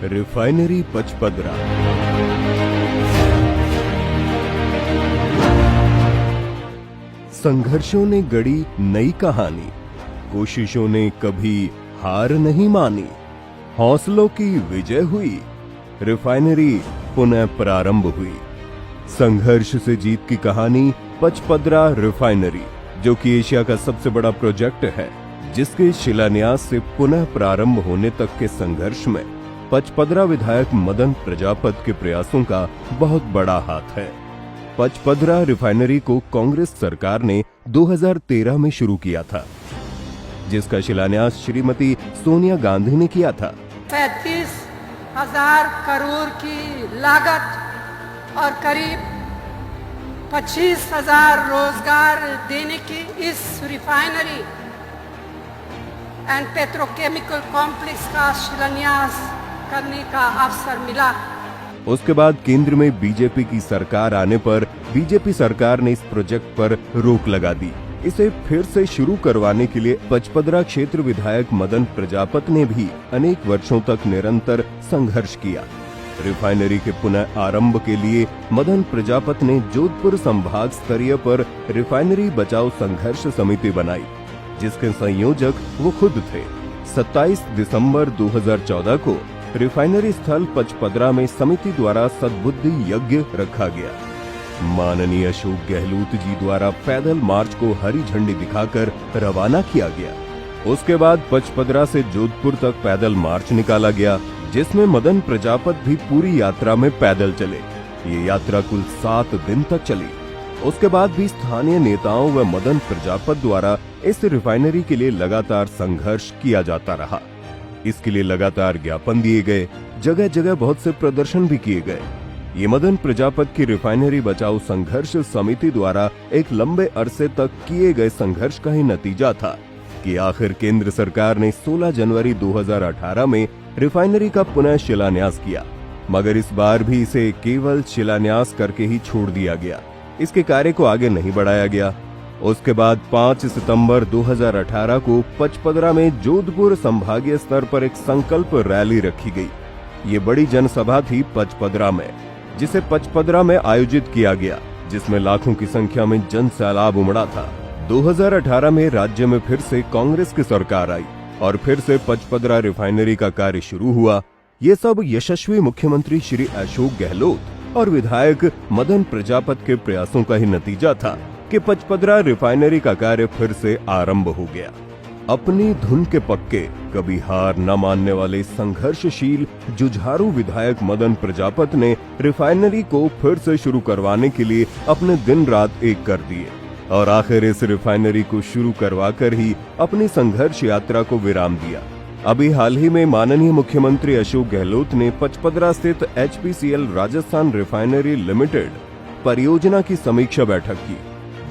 Refinery Pachpadra. संघर्षों ने गढ़ी नई कहानी, कोशिशों ने कभी हार नहीं मानी, हौसलों की विजय हुई, रिफाइनरी पुनः प्रारंभ हुई। संघर्ष से जीत की कहानी पचपदरा रिफाइनरी, जो कि एशिया का सबसे बड़ा प्रोजेक्ट है, जिसके शिलान्यास से पुनः प्रारंभ होने तक के संघर्ष में पचपदरा विधायक मदन प्रजापत के प्रयासों का बहुत बड़ा हाथ है। पचपदरा रिफाइनरी को कांग्रेस सरकार ने 2013 में शुरू किया था, जिसका शिलान्यास श्रीमती सोनिया गांधी ने किया था। 35,000 करोड़ की लागत और करीब 25,000 रोजगार देने की इस रिफाइनरी एंड पेट्रोकेमिकल कॉम्प्लेक्स का शिलान्यास करने का अवसर मिला। उसके बाद केंद्र में बीजेपी की सरकार आने पर बीजेपी सरकार ने इस प्रोजेक्ट पर रोक लगा दी। इसे फिर से शुरू करवाने के लिए पचपदरा क्षेत्र विधायक मदन प्रजापत ने भी अनेक वर्षों तक निरंतर संघर्ष किया। रिफाइनरी के पुनः आरंभ के लिए मदन प्रजापत ने जोधपुर संभाग स्तरीय पर रिफाइनरी बचाओ संघर्ष समिति बनाई, जिसके संयोजक वो खुद थे। 27 दिसंबर 2014 को रिफाइनरी स्थल पचपदरा में समिति द्वारा सद्बुद्धि यज्ञ रखा गया। माननीय अशोक गहलोत जी द्वारा पैदल मार्च को हरी झंडी दिखाकर रवाना किया गया। उसके बाद पचपदरा से जोधपुर तक पैदल मार्च निकाला गया, जिसमें मदन प्रजापत भी पूरी यात्रा में पैदल चले। ये यात्रा कुल 7 दिन तक चली। उसके बाद भी स्थानीय नेताओं व मदन प्रजापत द्वारा इस रिफाइनरी के लिए लगातार संघर्ष किया जाता रहा। इसके लिए लगातार ज्ञापन दिए गए, जगह जगह बहुत से प्रदर्शन भी किए गए। ये मदन प्रजापत की रिफाइनरी बचाओ संघर्ष समिति द्वारा एक लंबे अरसे तक किए गए संघर्ष का ही नतीजा था कि आखिर केंद्र सरकार ने 16 जनवरी 2018 में रिफाइनरी का पुनः शिलान्यास किया, मगर इस बार भी इसे केवल शिलान्यास करके ही छोड़ दिया गया। इसके कार्य को आगे नहीं बढ़ाया गया। उसके बाद 5 सितंबर 2018 को पचपदरा में जोधपुर संभागीय स्तर पर एक संकल्प रैली रखी गई। ये बड़ी जनसभा थी पचपदरा में, जिसे पचपदरा में आयोजित किया गया, जिसमें लाखों की संख्या में जन सैलाब उमड़ा था। 2018 में राज्य में फिर से कांग्रेस की सरकार आई और फिर से पचपदरा रिफाइनरी का कार्य शुरू हुआ। ये सब यशस्वी मुख्यमंत्री श्री अशोक गहलोत और विधायक मदन प्रजापत के प्रयासों का ही नतीजा था कि पचपदरा रिफाइनरी का कार्य फिर से आरंभ हो गया। अपनी धुन के पक्के, कभी हार न मानने वाले संघर्षशील जुझारू विधायक मदन प्रजापत ने रिफाइनरी को फिर से शुरू करवाने के लिए अपने दिन रात एक कर दिए और आखिर इस रिफाइनरी को शुरू करवाकर ही अपनी संघर्ष यात्रा को विराम दिया। अभी हाल ही में माननीय मुख्यमंत्री अशोक गहलोत ने पचपदरा स्थित HPCL राजस्थान रिफाइनरी लिमिटेड परियोजना की समीक्षा बैठक की,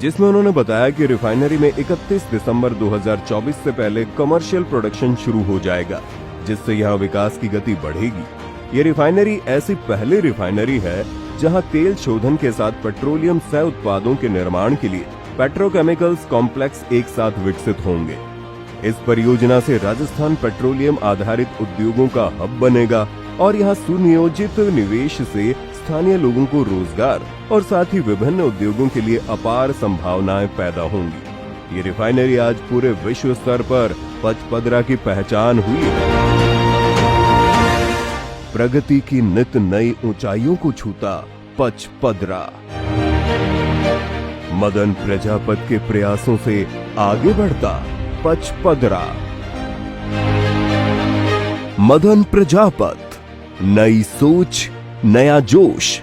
जिसमें उन्होंने बताया कि रिफाइनरी में 31 दिसंबर 2024 से पहले कमर्शियल प्रोडक्शन शुरू हो जाएगा, जिससे यहाँ विकास की गति बढ़ेगी। ये रिफाइनरी ऐसी पहली रिफाइनरी है जहाँ तेल शोधन के साथ पेट्रोलियम सह उत्पादों के निर्माण के लिए पेट्रोकेमिकल्स कॉम्प्लेक्स एक साथ विकसित होंगे। इस परियोजना से राजस्थान पेट्रोलियम आधारित उद्योगों का हब बनेगा और यहाँ सुनियोजित निवेश से स्थानीय लोगों को रोजगार और साथ ही विभिन्न उद्योगों के लिए अपार संभावनाएं पैदा होंगी। ये रिफाइनरी आज पूरे विश्व स्तर पर पचपदरा की पहचान हुई है। प्रगति की नित नई ऊंचाइयों को छूता पचपदरा। मदन प्रजापत के प्रयासों से आगे बढ़ता पचपदरा। मदन प्रजापत, नई सोच, नया जोश।